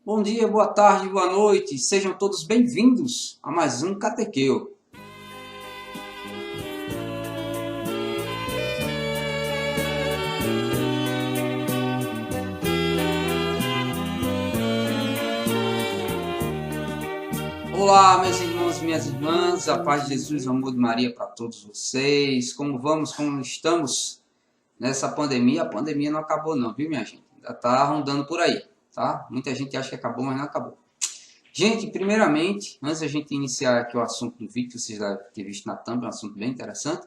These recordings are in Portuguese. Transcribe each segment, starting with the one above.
Bom dia, boa tarde, boa noite, sejam todos bem-vindos a mais um Catequeu. Olá, meus irmãos e minhas irmãs, a paz de Jesus, o amor de Maria para todos vocês. Como vamos, como estamos nessa pandemia? A pandemia não acabou não, viu, minha gente? Ainda está rondando por aí, tá? Muita gente acha que acabou, mas não acabou. Gente, primeiramente, antes da gente iniciar aqui o assunto do vídeo, que vocês devem ter visto na thumb, é um assunto bem interessante,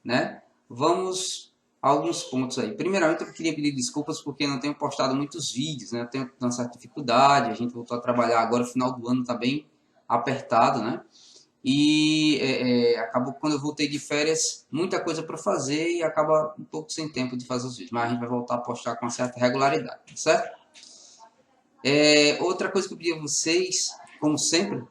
né? Vamos a alguns pontos aí. Primeiramente, eu queria pedir desculpas porque não tenho postado muitos vídeos, né? Eu tenho uma certa dificuldade, a gente voltou a trabalhar agora, o final do ano está bem apertado, né? E acabou que quando eu voltei de férias, muita coisa para fazer e acaba um pouco sem tempo de fazer os vídeos. Mas a gente vai voltar a postar com uma certa regularidade, certo? Outra coisa que eu pedi a vocês, como sempre,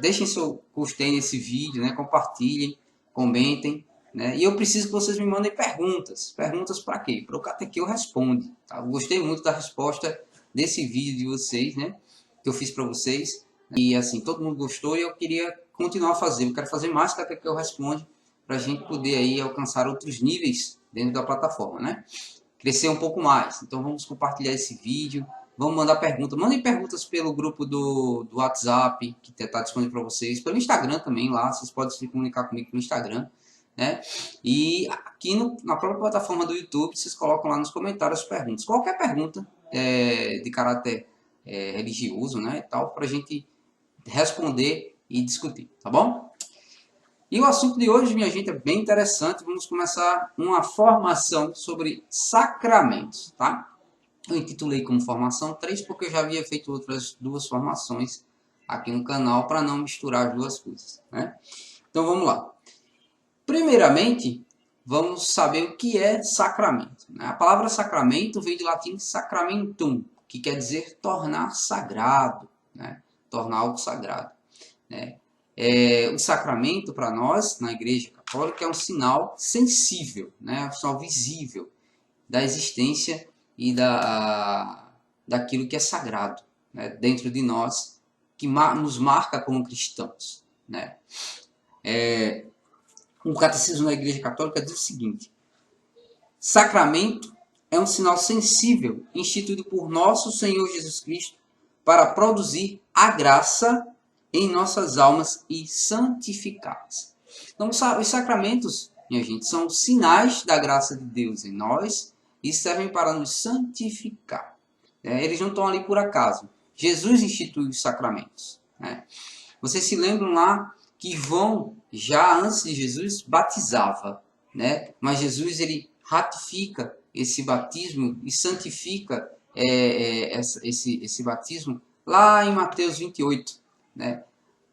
deixem seu gostei nesse vídeo, né? Compartilhem, comentem, né? E eu preciso que vocês me mandem perguntas. Perguntas para quê? Para o Catequeu Responde. Tá? Eu gostei muito da resposta desse vídeo de vocês, né? Que eu fiz para vocês. E assim, todo mundo gostou e eu queria continuar a fazer. Eu quero fazer mais Catequeu Responde para a gente poder aí alcançar outros níveis dentro da plataforma, né? Crescer um pouco mais. Então vamos compartilhar esse vídeo. Vamos mandar perguntas. Mandem perguntas pelo grupo do WhatsApp, que está disponível para vocês. Pelo Instagram também, lá. Vocês podem se comunicar comigo pelo Instagram, né? E aqui na própria plataforma do YouTube, vocês colocam lá nos comentários perguntas. Qualquer pergunta de caráter religioso, né? E tal, para a gente responder e discutir, tá bom? E o assunto de hoje, minha gente, é bem interessante. Vamos começar uma formação sobre sacramentos, tá? Eu intitulei como formação 3 porque eu já havia feito outras duas formações aqui no canal para não misturar as duas coisas, né? Então vamos lá. Primeiramente, vamos saber o que é sacramento, né? A palavra sacramento vem do latim sacramentum, que quer dizer tornar sagrado, né? Tornar algo sagrado, né? O sacramento para nós, na Igreja Católica, é um sinal sensível, né? Um sinal visível da existência e daquilo que é sagrado, né, dentro de nós, que nos marca como cristãos, né? O Catecismo da Igreja Católica diz o seguinte: sacramento é um sinal sensível instituído por nosso Senhor Jesus Cristo para produzir a graça em nossas almas e santificá-las. Então, os sacramentos, minha gente, são sinais da graça de Deus em nós e servem para nos santificar. Eles não estão ali por acaso. Jesus instituiu os sacramentos, né? Vocês se lembram lá que João, já antes de Jesus, batizava, né? Mas Jesus ele ratifica esse batismo e santifica esse batismo lá em Mateus 28, né?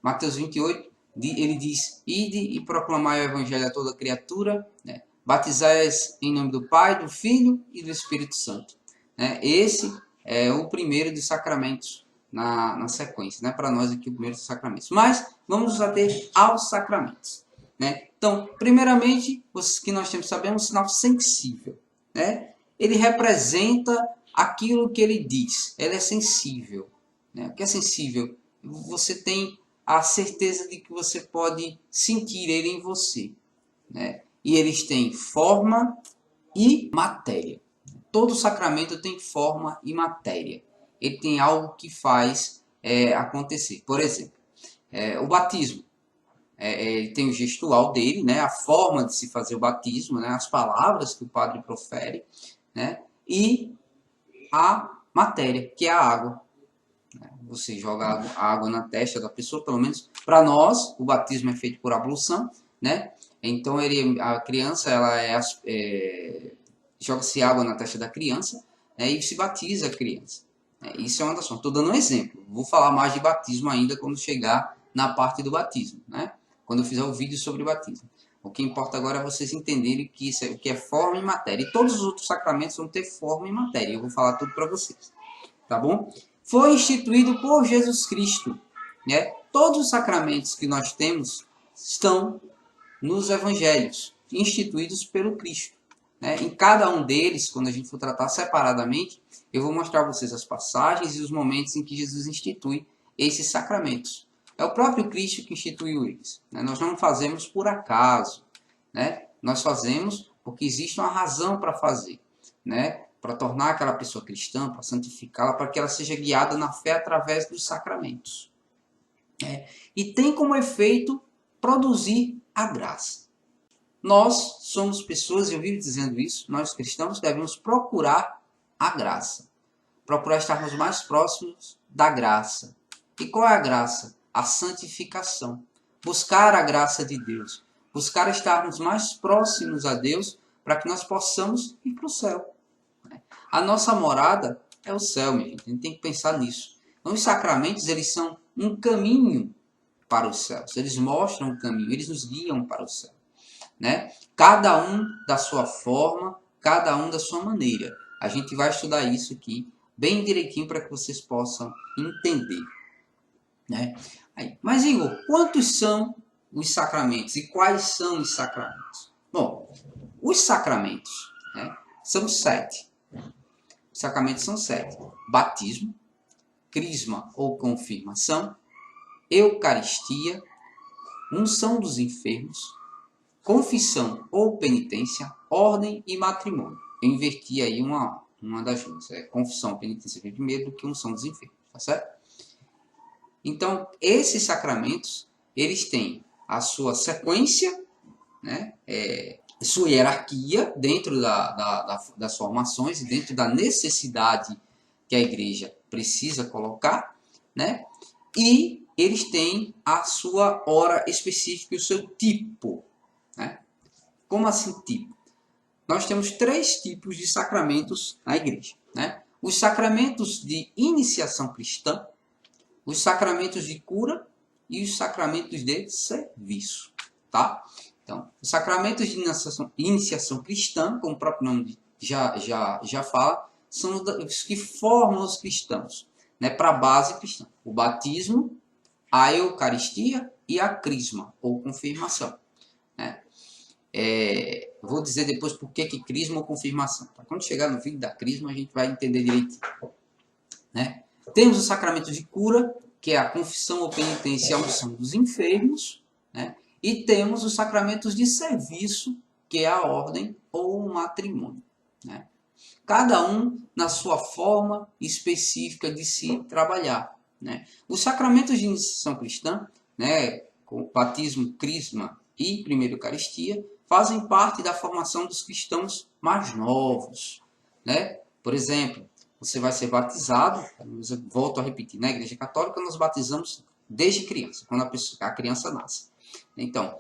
Mateus 28, ele diz: ide e proclamai o evangelho a toda criatura, né? Batizai-as em nome do Pai, do Filho e do Espírito Santo, né? Esse é o primeiro dos sacramentos na sequência, né? Para nós aqui o primeiro dos sacramentos. Mas vamos nos ater aos sacramentos, né? Então, primeiramente, o que nós temos que saber é um sinal sensível, né? Ele representa aquilo que ele diz. Ele é sensível, né? O que é sensível? Você tem a certeza de que você pode sentir ele em você, né? E eles têm forma e matéria. Todo sacramento tem forma e matéria. Ele tem algo que faz acontecer. Por exemplo, o batismo. Ele tem o gestual dele, né? A forma de se fazer o batismo, né? As palavras que o padre profere, né? E a matéria, que é a água. Você joga água na testa da pessoa, pelo menos para nós, o batismo é feito por ablução, né? Então a criança, joga-se água na testa da criança, né? E se batiza a criança. Isso é uma das formas. Estou dando um exemplo. Vou falar mais de batismo ainda quando chegar na parte do batismo, né? Quando eu fizer o vídeo sobre o batismo. O que importa agora é vocês entenderem que o que é forma e matéria. E todos os outros sacramentos vão ter forma e matéria. Eu vou falar tudo para vocês, tá bom? Foi instituído por Jesus Cristo, né? Todos os sacramentos que nós temos estão nos evangelhos, instituídos pelo Cristo. né? Em cada um deles, quando a gente for tratar separadamente, eu vou mostrar a vocês as passagens e os momentos em que Jesus institui esses sacramentos. É o próprio Cristo que instituiu eles, né? Nós não fazemos por acaso, né? Nós fazemos porque existe uma razão para fazer, né? Para tornar aquela pessoa cristã, para santificá-la, para que ela seja guiada na fé através dos sacramentos. E tem como efeito produzir a graça. Nós somos pessoas, e eu vivo dizendo isso, nós cristãos devemos procurar a graça. Procurar estarmos mais próximos da graça. E qual é a graça? A santificação. Buscar a graça de Deus. Buscar estarmos mais próximos a Deus para que nós possamos ir para o céu. A nossa morada é o céu, minha gente. A gente tem que pensar nisso. Então, os sacramentos, eles são um caminho para os céus. Eles mostram o caminho, eles nos guiam para o céu, né? Cada um da sua forma, cada um da sua maneira. A gente vai estudar isso aqui bem direitinho para que vocês possam entender, né? Mas, Igor, quantos são os sacramentos e quais são os sacramentos? Bom, os sacramentos, né, são 7. Os sacramentos são 7. Batismo, crisma ou confirmação, Eucaristia, unção dos enfermos, confissão ou penitência, ordem e matrimônio. Eu inverti aí uma das duas. Confissão, penitência vem primeiro do que unção dos enfermos, tá certo? Então, esses sacramentos, eles têm a sua sequência, né? Sua hierarquia dentro das formações e dentro da necessidade que a igreja precisa colocar, né? E eles têm a sua hora específica e o seu tipo, né? Como assim tipo? Nós temos 3 tipos de sacramentos na igreja, né? Os sacramentos de iniciação cristã, os sacramentos de cura e os sacramentos de serviço, tá? Então, os sacramentos de iniciação cristã, como o próprio nome já fala, são os que formam os cristãos, né, para a base cristã. O batismo, a Eucaristia e a crisma, ou confirmação, né? Vou dizer depois por que crisma ou confirmação. Tá? Quando chegar no vídeo da crisma, a gente vai entender direitinho, né? Temos os sacramentos de cura, que é a confissão ou penitência e a unção dos enfermos, né? E temos os sacramentos de serviço, que é a ordem ou o matrimônio, né? Cada um na sua forma específica de se trabalhar, né? Os sacramentos de iniciação cristã, né, com batismo, crisma e primeira Eucaristia, fazem parte da formação dos cristãos mais novos, né? Por exemplo, você vai ser batizado, eu volto a repetir, na Igreja Católica nós batizamos desde criança, quando a criança nasce. Então,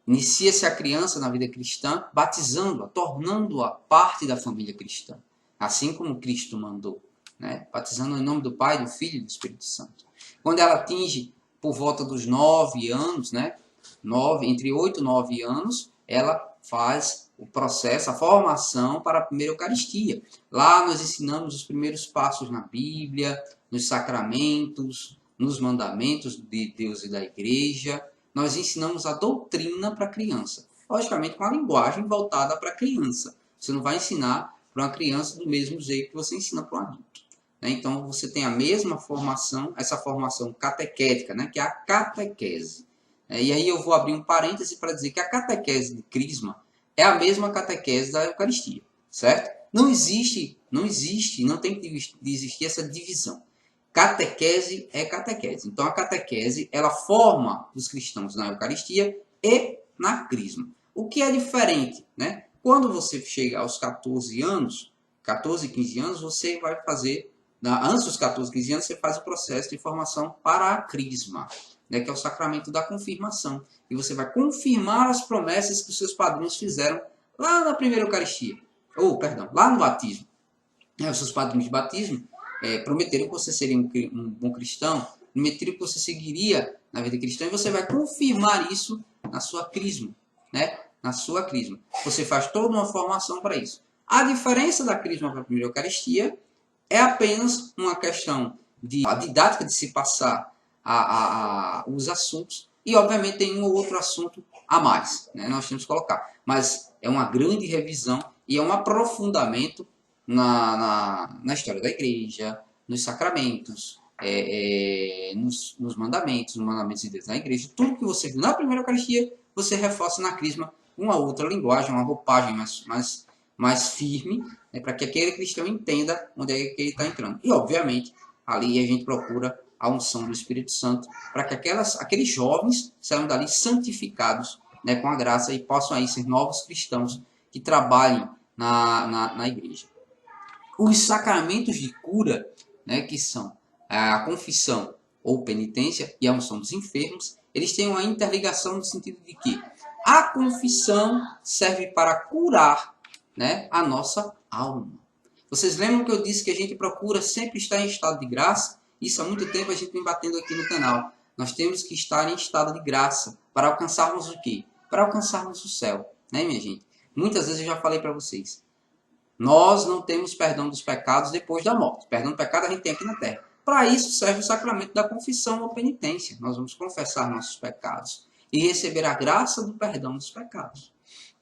inicia-se a criança na vida cristã, batizando-a, tornando-a parte da família cristã, assim como Cristo mandou, né? Batizando em nome do Pai, do Filho e do Espírito Santo. Quando ela atinge por volta dos 9 anos, né? Entre 8 e 9 anos, ela faz o processo, a formação para a primeira Eucaristia. Lá nós ensinamos os primeiros passos na Bíblia, nos sacramentos, nos mandamentos de Deus e da Igreja. Nós ensinamos a doutrina para a criança. Logicamente com a linguagem voltada para a criança. Você não vai ensinar para uma criança do mesmo jeito que você ensina para um adulto, né? Então você tem a mesma formação, essa formação catequética, né, que é a catequese. E aí eu vou abrir um parêntese para dizer que a catequese de crisma é a mesma catequese da Eucaristia, certo? Não tem que existir essa divisão. Catequese é catequese. Então a catequese, ela forma os cristãos na Eucaristia e na crisma. O que é diferente, né? Quando você chega aos 14 anos, 14, 15 anos, você vai fazer, antes dos 14, 15 anos, você faz o processo de formação para a crisma, né, que é o sacramento da confirmação. E você vai confirmar as promessas que os seus padrinhos fizeram lá na primeira Eucaristia. Lá no batismo. Os seus padrinhos de batismo prometeram que você seria um bom cristão, prometeram que você seguiria na vida cristã, e você vai confirmar isso na sua crisma, né? Na sua crisma. Você faz toda uma formação para isso. A diferença da crisma para a primeira Eucaristia é apenas uma questão a didática de se passar os assuntos, e obviamente tem um ou outro assunto a mais, né? Nós temos que colocar. Mas é uma grande revisão e é um aprofundamento na história da igreja, nos sacramentos, nos mandamentos de Deus na igreja. Tudo que você viu na primeira Eucaristia, você reforça na Crisma uma outra linguagem, uma roupagem mais firme, né, para que aquele cristão entenda onde é que ele está entrando. E, obviamente, ali a gente procura a unção do Espírito Santo para que aqueles jovens saiam dali santificados, né, com a graça e possam aí ser novos cristãos que trabalhem na igreja. Os sacramentos de cura, né, que são a confissão ou penitência e a unção dos enfermos, eles têm uma interligação no sentido de que a confissão serve para curar, né, a nossa alma. Vocês lembram que eu disse que a gente procura sempre estar em estado de graça? Isso há muito tempo a gente vem batendo aqui no canal. Nós temos que estar em estado de graça para alcançarmos o quê? Para alcançarmos o céu, né, minha gente? Muitas vezes eu já falei para vocês. Nós não temos perdão dos pecados depois da morte. Perdão do pecado a gente tem aqui na terra. Para isso serve o sacramento da confissão ou penitência. Nós vamos confessar nossos pecados e receber a graça do perdão dos pecados.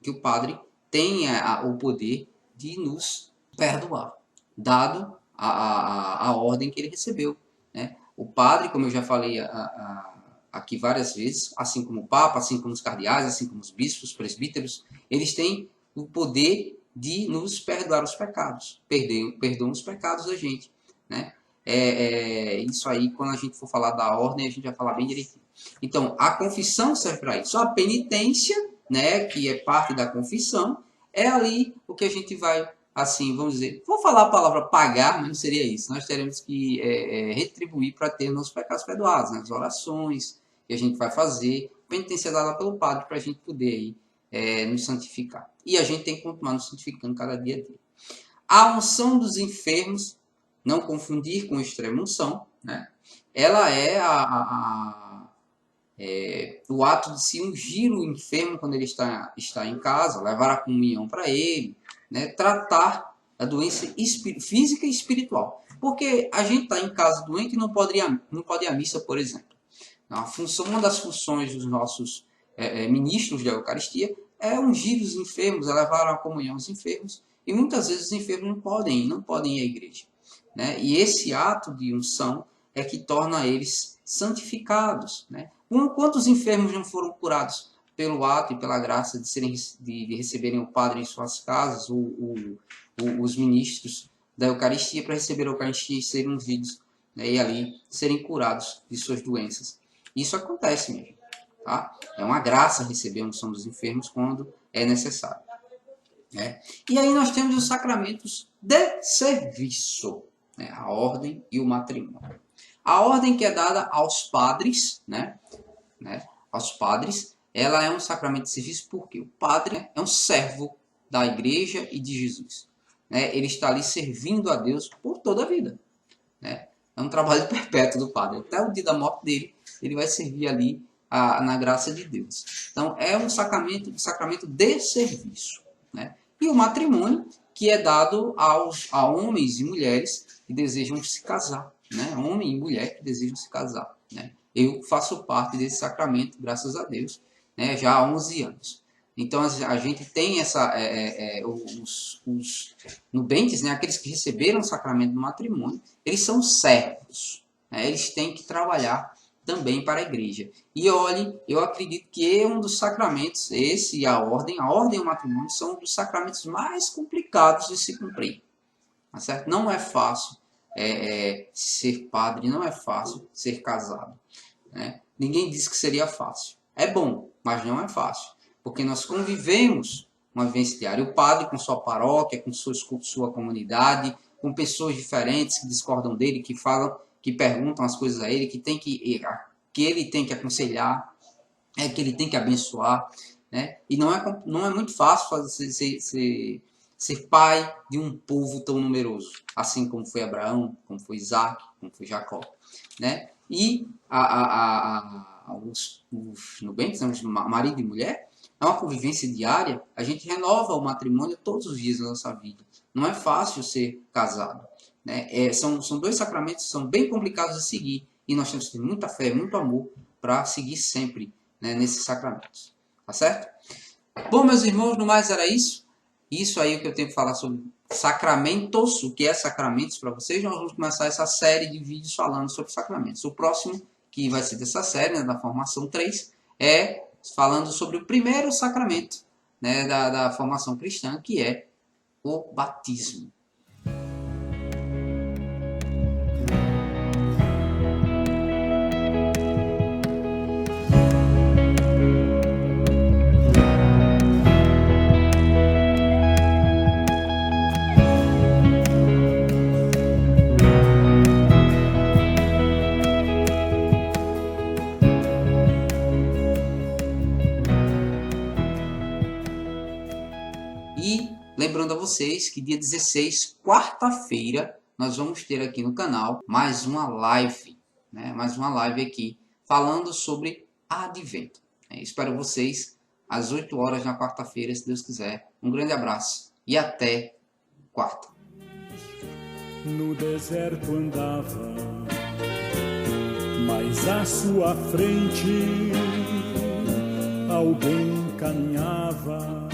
Que o Padre tenha o poder de nos perdoar, dado a ordem que ele recebeu, né? O Padre, como eu já falei aqui várias vezes, assim como o Papa, assim como os cardeais, assim como os bispos, presbíteros, eles têm o poder de nos perdoar os pecados, perdoam os pecados da gente, né? Isso aí, quando a gente for falar da ordem, a gente vai falar bem direitinho. Então, a confissão serve para isso. A penitência, né, que é parte da confissão, é ali o que a gente vai, assim, vamos dizer, vou falar a palavra pagar, mas não seria isso. Nós teremos que retribuir para ter nossos pecados perdoados, né? As orações que a gente vai fazer, penitência dada pelo Padre para a gente poder aí, nos santificar. E a gente tem que continuar nos santificando cada dia a dia. A unção dos enfermos, não confundir com extrema unção, né? Ela é o ato de se ungir o enfermo quando ele está em casa, levar a comunhão para ele, né? Tratar a doença física e espiritual. Porque a gente está em casa doente e não pode ir à missa, por exemplo. Uma das funções dos nossos ministros da Eucaristia é ungir os enfermos, é levar a comunhão aos enfermos. E muitas vezes os enfermos não podem ir à igreja, né? E esse ato de unção é que torna eles santificados, né? Quantos enfermos não foram curados pelo ato e pela graça de receberem o Padre em suas casas, os ministros da Eucaristia, para receber a Eucaristia e serem ungidos, né? E ali serem curados de suas doenças. Isso acontece mesmo, tá? É uma graça receber a unção dos enfermos quando é necessário, né? E aí nós temos os sacramentos de serviço, né? A ordem e o matrimônio. A ordem que é dada aos padres, né? Aos padres, ela é um sacramento de serviço porque o padre é um servo da igreja e de Jesus, né? Ele está ali servindo a Deus por toda a vida, né? É um trabalho perpétuo do padre. Até o dia da morte dele, ele vai servir ali na graça de Deus. Então, é um sacramento de serviço, né? E o matrimônio, que é dado a homens e mulheres que desejam se casar, né? Homem e mulher que desejam se casar, né? Eu faço parte desse sacramento, graças a Deus, né? Já há 11 anos. Então, a gente tem os nubentes, né? Aqueles que receberam o sacramento do matrimônio, eles são servos, né? Eles têm que trabalhar também para a igreja. E olhe, eu acredito que é um dos sacramentos, esse e a ordem e o matrimônio são um dos sacramentos mais complicados de se cumprir. Tá certo? Não é fácil ser padre, não é fácil ser casado, né? Ninguém disse que seria fácil. É bom, mas não é fácil. Porque nós convivemos uma vivência diária. O padre com sua paróquia, com sua comunidade, com pessoas diferentes que discordam dele, que falam, que perguntam as coisas a ele, que ele tem que aconselhar, que ele tem que abençoar, né? E não é muito fácil ser pai de um povo tão numeroso, assim como foi Abraão, como foi Isaac, como foi Jacó, né? E os nubentes, os marido e mulher, é uma convivência diária. A gente renova o matrimônio todos os dias da nossa vida. Não é fácil ser casado, né? São dois sacramentos que são bem complicados de seguir e nós temos que ter muita fé, muito amor para seguir sempre, né, nesses sacramentos, tá certo? Bom, meus irmãos, no mais era isso. Isso aí é o que eu tenho que falar sobre sacramentos, o que é sacramentos para vocês. Nós vamos começar essa série de vídeos falando sobre sacramentos. O próximo, que vai ser dessa série, né, da formação 3, é falando sobre o primeiro sacramento, né, da formação cristã, que é o batismo. E lembrando a vocês que dia 16, quarta-feira, nós vamos ter aqui no canal mais uma live, né? Mais uma live aqui falando sobre Advento. Espero vocês às 8 horas na quarta-feira, se Deus quiser. Um grande abraço e até quarta. No deserto andava, mas à sua frente alguém caminhava.